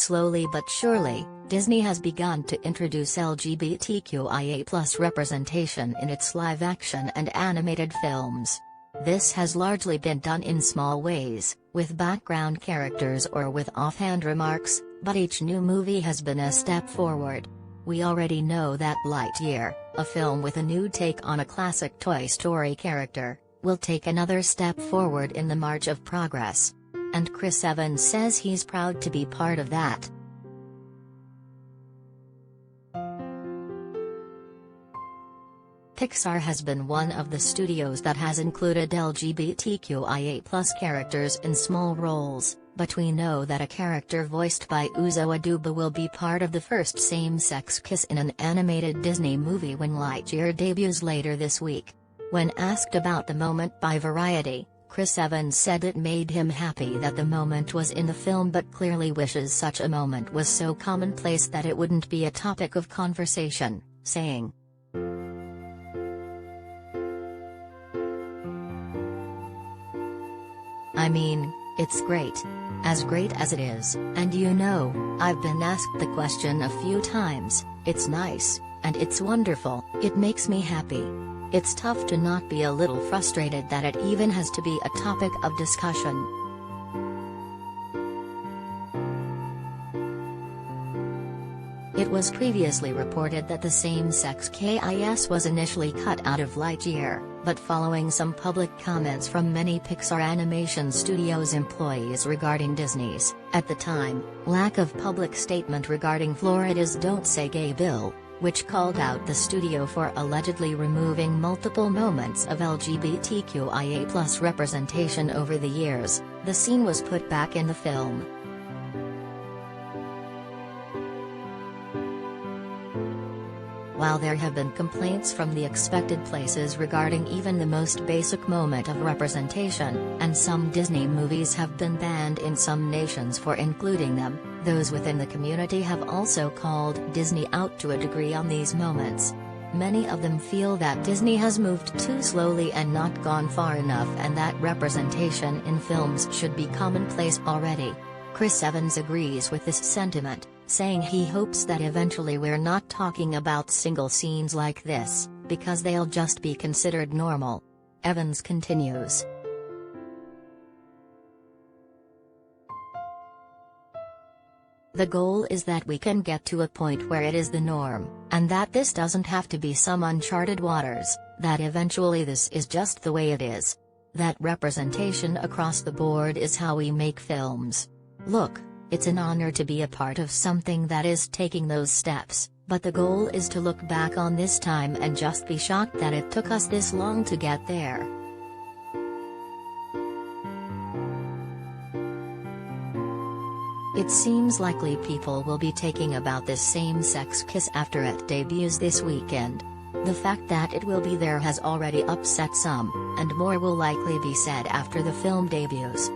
Slowly but surely, Disney has begun to introduce LGBTQIA+ representation in its live-action and animated films. This has largely been done in small ways, with background characters or with offhand remarks, but each new movie has been a step forward. We already know that Lightyear, a film with a new take on a classic Toy Story character, will take another step forward in the march of progress. And Chris Evans says he's proud to be part of that. Pixar has been one of the studios that has included LGBTQIA+ characters in small roles, but we know that a character voiced by Uzo Aduba will be part of the first same-sex kiss in an animated Disney movie when Lightyear debuts later this week. When asked about the moment by Variety, Chris Evans said it made him happy that the moment was in the film, but clearly wishes such a moment was so commonplace that it wouldn't be a topic of conversation, saying, "I mean, it's great. As great as it is, and you know, I've been asked the question a few times, it's nice, and it's wonderful, it makes me happy. It's tough to not be a little frustrated that it even has to be a topic of discussion." It was previously reported that the same-sex kiss was initially cut out of Lightyear, but following some public comments from many Pixar Animation Studios employees regarding Disney's, at the time, lack of public statement regarding Florida's Don't Say Gay bill, which called out the studio for allegedly removing multiple moments of LGBTQIA+ representation over the years, the scene was put back in the film. While there have been complaints from the expected places regarding even the most basic moment of representation, and some Disney movies have been banned in some nations for including them, those within the community have also called Disney out to a degree on these moments. Many of them feel that Disney has moved too slowly and not gone far enough, and that representation in films should be commonplace already. Chris Evans agrees with this sentiment, saying he hopes that eventually we're not talking about single scenes like this, because they'll just be considered normal. Evans continues. "The goal is that we can get to a point where it is the norm, and that this doesn't have to be some uncharted waters, that eventually this is just the way it is. That representation across the board is how we make films. Look, it's an honor to be a part of something that is taking those steps, but the goal is to look back on this time and just be shocked that it took us this long to get there." It seems likely people will be talking about this same-sex kiss after it debuts this weekend. The fact that it will be there has already upset some, and more will likely be said after the film debuts.